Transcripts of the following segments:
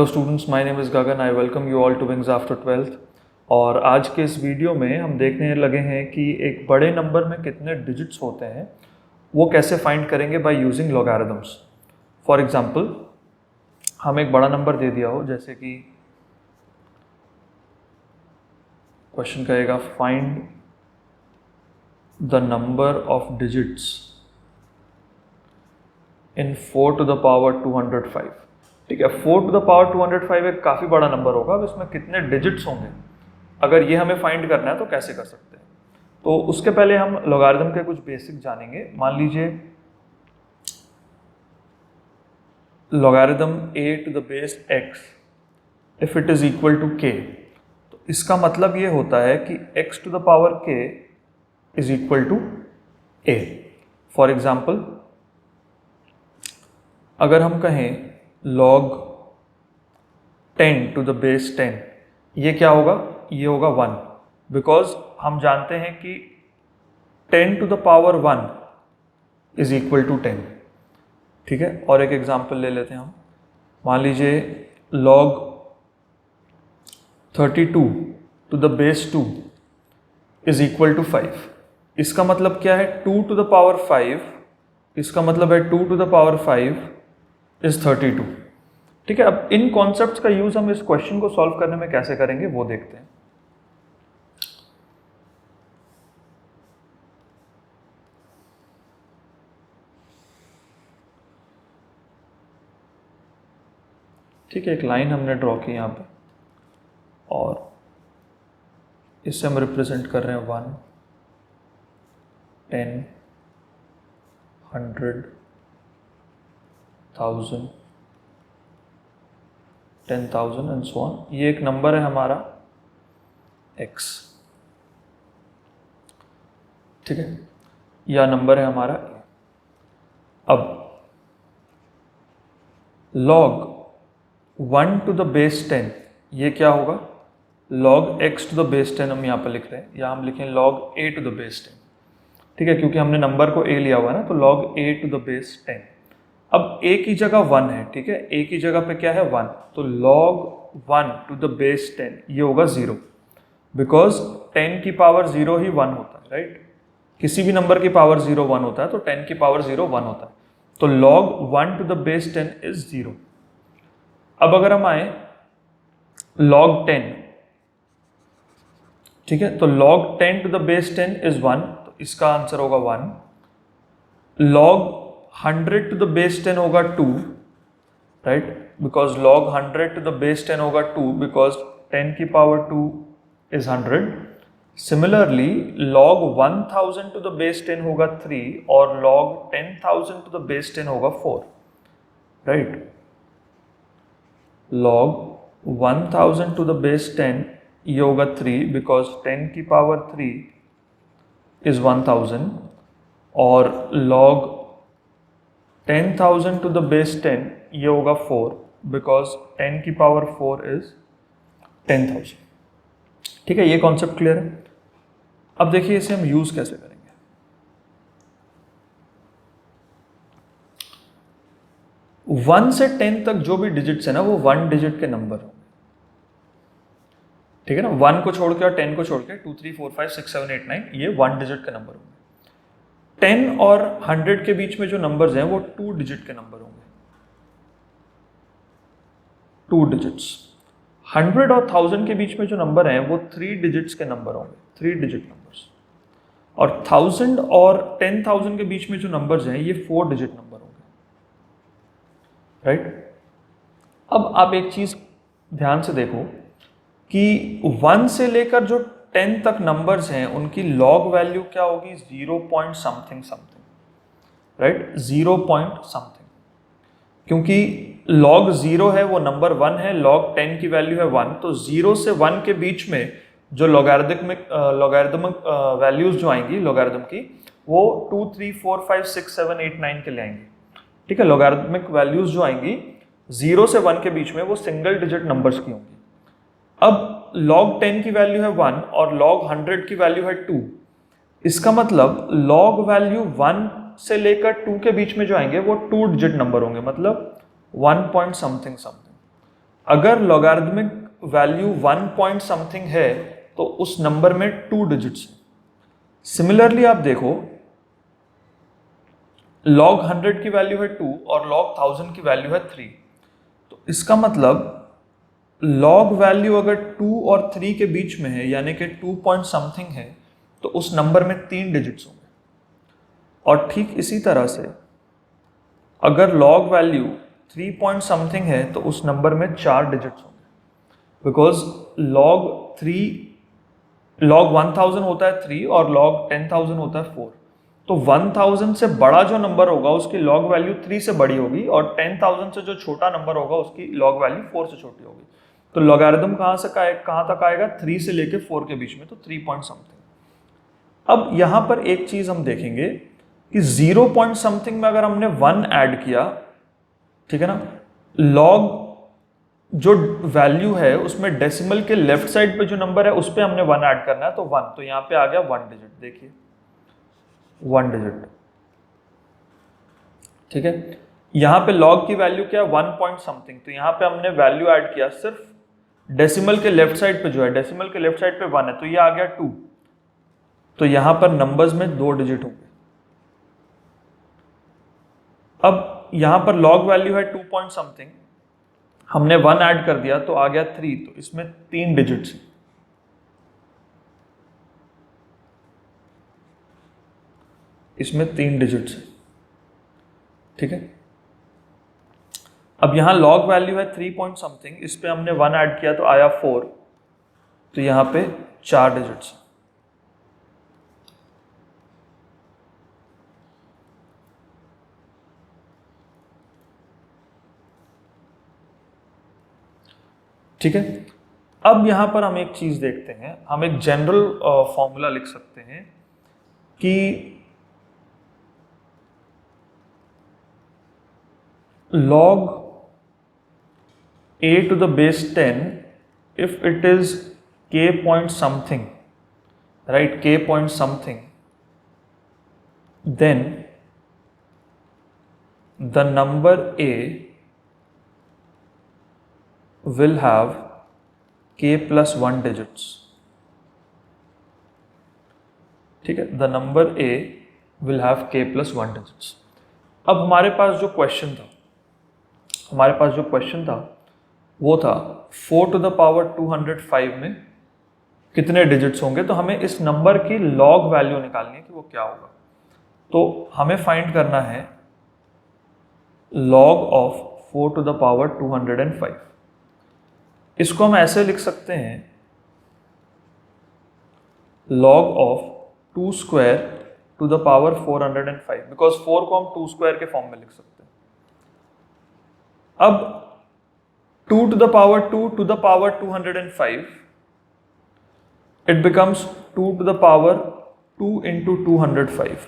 Hello students, my name is Gagan. I welcome you all to Wings After 12th। और आज के इस video में हम देखने लगे हैं कि एक बड़े नंबर में कितने डिजिट्स होते हैं वो कैसे फाइंड करेंगे by using logarithms. For example, हम एक बड़ा नंबर दे दिया हो, जैसे कि क्वेश्चन कहेगा find the number of digits in 4 to the power 205। ठीक है, 4 टू द पावर 205 एक काफ़ी बड़ा नंबर होगा। अब इसमें कितने डिजिट्स होंगे, अगर ये हमें फाइंड करना है तो कैसे कर सकते हैं। तो उसके पहले हम लॉगरिथम के कुछ बेसिक जानेंगे। मान लीजिए logarithm a to the base x if it is equal to k, तो इसका मतलब ये होता है कि x to the power k is equal to a। For example, अगर हम कहें log 10 टू द बेस 10, ये क्या होगा? ये होगा 1, बिकॉज हम जानते हैं कि 10 to the power 1 is equal to 10। ठीक है, और एक एग्जांपल ले लेते हैं हम। मान लीजिए log 32 to the base 2 is equal to 5। इसका मतलब क्या है? 2 टू द पावर 5, इसका मतलब है 2 टू द पावर 5 इज 32। ठीक है, अब इन कॉन्सेप्ट्स का यूज हम इस क्वेश्चन को सॉल्व करने में कैसे करेंगे वो देखते हैं। ठीक है, एक लाइन हमने ड्रॉ की यहाँ पे और इससे हम रिप्रेजेंट कर रहे हैं 1, 10, 100, 1000, 10,000 एंड सो ऑन। ये एक नंबर है हमारा x। ठीक है, या नंबर है हमारा a। अब log 1 टू द बेस 10, ये क्या होगा? log x to the base 10 हम यहाँ पर लिख रहे हैं, या हम लिखें log a to the base 10। ठीक है, क्योंकि हमने नंबर को a लिया हुआ है ना, तो log a to the base 10। अब a की जगह 1 है। ठीक है, a की जगह पे क्या है? 1, तो log 1 टू द बेस 10 ये होगा 0, बिकॉज 10 की पावर 0 ही 1 होता है, राइट? किसी भी नंबर की पावर 0 1 होता है, तो 10 की पावर 0 1 होता है, तो log 1 to the base 10 is 0। अब अगर हम आए log 10, ठीक है, तो log 10 to the base 10 is 1, तो इसका आंसर होगा 1। log 100 टू द बेस 10 होगा 2, right? Because log 100 to the base 10 होगा 2, बिकॉज 10 की power 2 is 100। Similarly log 1000 to the base 10 होगा 3, और log 10,000 टू द बेस 10 होगा 4, right? log 1000 to the base 10 ये होगा 3, बिकॉज 10 की पावर 3 इज 1000, और log 10,000 टू द बेस 10 ये होगा 4, बिकॉज 10 की पावर 4 इज 10,000। ठीक है, ये कॉन्सेप्ट क्लियर है। अब देखिए इसे हम यूज कैसे करेंगे। 1 से 10 तक जो भी डिजिट्स है ना, वो 1 डिजिट के नंबर होंगे। ठीक है ना, 1 को छोड़ के और 10 को छोड़ के 2 3 4 5 6 7 8 9 ये 1 डिजिट के नंबर होंगे। 10 और 100 के बीच में जो नंबर्स हैं वो 2 डिजिट के नंबर होंगे, 2 डिजिट्स। 100 और 1000 के बीच में जो नंबर हैं वो 3 डिजिट्स के नंबर होंगे, 3 डिजिट नंबर्स। और 1000 और 10,000 के बीच में जो नंबर्स हैं ये 4 डिजिट नंबर होंगे, राइट? अब आप एक चीज ध्यान से देखो कि 1 से लेकर जो 10 तक नंबर्स हैं उनकी लॉग वैल्यू क्या होगी? 0 point something something, right? 0 point something, क्योंकि log 0 है वो नंबर 1 है, log 10 की वैल्यू है 1, तो 0 से 1 के बीच में जो लॉगरिथमिक वैल्यूज जो आएंगी लॉगरिथम की, वो 2 3 4 5 6 7 8 9 के ले आएंगे। ठीक है, लॉगरिथमिक वैल्यूज जो आएंगी 0 से 1 के बीच में वो सिंगल डिजिट नंबर्स की होंगी। अब log 10 की वैल्यू है 1 और log 100 की वैल्यू है 2, इसका मतलब log वैल्यू 1 से लेकर 2 के बीच में जो आएंगे वो 2 डिजिट नंबर होंगे, मतलब 1 पॉइंट समथिंग समथिंग। अगर लॉगरिदमिक वैल्यू 1 पॉइंट समथिंग है तो उस नंबर में 2 डिजिट्स हैं। सिमिलरली आप देखो, log 100 की वैल्यू है 2 और log 1000 की वैल्यू है 3, तो इसका मतलब log वैल्यू अगर 2 और 3 के बीच में है, यानी कि 2 पॉइंट समथिंग है, तो उस नंबर में 3 डिजिट्स होंगे। और ठीक इसी तरह से अगर log वैल्यू 3 पॉइंट समथिंग है तो उस नंबर में 4 डिजिट्स होंगे, बिकॉज log 1000 होता है 3 और log 10,000 होता है 4। तो 1000 से बड़ा जो नंबर होगा उसकी log वैल्यू 3 से बड़ी होगी, और 10,000 से जो छोटा नंबर होगा उसकी log वैल्यू 4 से छोटी होगी। तो लॉगरिदम कहाँ तक आएगा? 3 से लेके 4 के बीच में, तो 3 पॉइंट समथिंग। अब यहां पर एक चीज हम देखेंगे कि 0 पॉइंट समथिंग में अगर हमने 1 ऐड किया, ठीक है ना, log जो वैल्यू है उसमें डेसिमल के लेफ्ट साइड पे जो नंबर है उस पे हमने 1 ऐड करना है, तो 1, तो यहां पे आ गया 1 डिजिट। देखिए 1 डिजिट, ठीक है। यहां पे log की वैल्यू क्या है? 1 पॉइंट समथिंग, तो यहां पे हमने वैल्यू ऐड किया सिर्फ डेसिमल के लेफ्ट साइड पे, जो है डेसिमल के लेफ्ट साइड पे 1 है, तो ये आ गया 2। तो यहां पर नंबर्स में 2 डिजिट होंगे। अब यहां पर log वैल्यू है 2 पॉइंट समथिंग, हमने 1 ऐड कर दिया तो आ गया 3, तो इसमें 3 डिजिट्स हैं। इसमें 3 डिजिट्स हैं, ठीक है। अब यहां log वैल्यू है 3 पॉइंट समथिंग, इस पे हमने 1 ऐड किया तो आया 4, तो यहां पे 4 डिजिट्स हैं। ठीक है। अब यहां पर हम एक चीज देखते हैं, हम एक जनरल फॉर्मूला लिख सकते हैं कि log a to the base 10 if it is k point something, right, k point something, then the number a will have k plus 1 digits, ठीक है। the number a will have k plus 1 digits। अब हमारे पास जो question था वो था 4 to the power 205 में कितने डिजिट्स होंगे, तो हमें इस नंबर की log वैल्यू निकालनी है कि वो क्या होगा। तो हमें फाइंड करना है log of 4 to the power 205। इसको हम ऐसे लिख सकते हैं log of 2 square to the power 405, because 4 को हम 2 स्क्वायर के फॉर्म में लिख सकते हैं। अब 2 to the power 2 to the power 205, it becomes 2 to the power 2 into 205,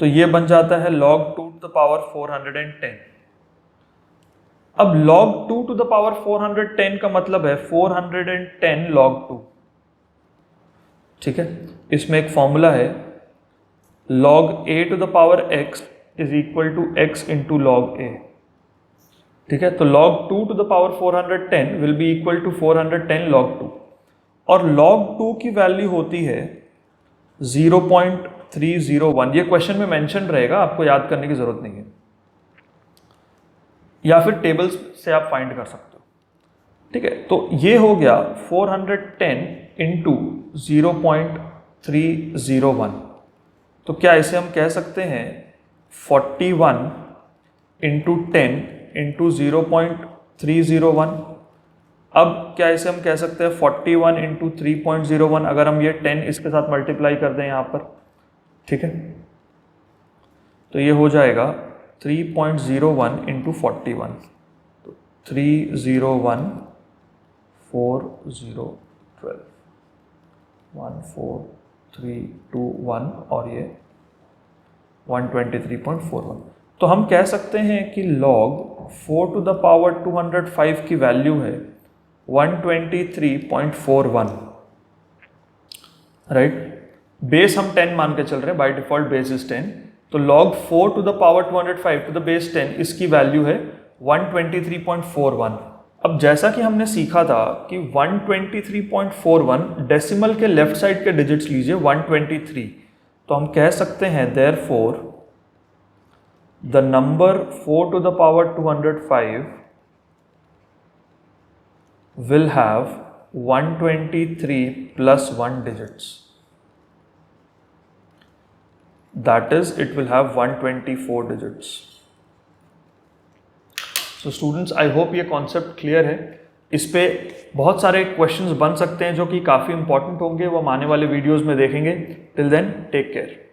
तो ये बन जाता है log 2 to the power 410। अब log 2 to the power 410 का मतलब है 410 log 2, ठीक है। इसमें एक फॉर्मूला है log a to the power x is equal to x into log a, ठीक है। तो log 2 to the power 410 will be equal to 410 log 2, और log 2 की वैल्यू होती है 0.301। ये क्वेश्चन में मेंशन रहेगा, आपको याद करने की जरूरत नहीं है, या फिर टेबल्स से आप फाइंड कर सकते हो, ठीक है। तो ये हो गया 410 इंटू 0.301, तो क्या इसे हम कह सकते हैं 41 इंटू 10 इंटू 0.301। अब क्या इसे हम कह सकते हैं 41 इंटू 3.01, अगर हम ये 10 इसके साथ मल्टीप्लाई कर दें यहाँ पर, ठीक है, तो ये हो जाएगा 3.01 इंटू 41, तो 301 4012 14321 और ये 123.41। तो हम कह सकते हैं कि log 4 to the power 205 की वैल्यू है 123.41, राइट। बेस हम 10 मान के चल रहे हैं, बाय डिफॉल्ट बेस इज 10, तो log 4 to the power 205 to the base 10 इसकी वैल्यू है 123.41। अब जैसा कि हमने सीखा था कि 123.41 डेसिमल के लेफ्ट साइड के डिजिट्स लीजिए 123, तो हम कह सकते हैं therefore the number 4 to the power 205 will have 123 plus 1 digits. That is, it will have 124 digits. So students, I hope ये कॉन्सेप्ट क्लियर है। इस पे बहुत सारे क्वेश्चंस बन सकते हैं जो कि काफ़ी इंपॉर्टेंट होंगे, वो हम आने वाले वीडियोस में देखेंगे। Till then take care.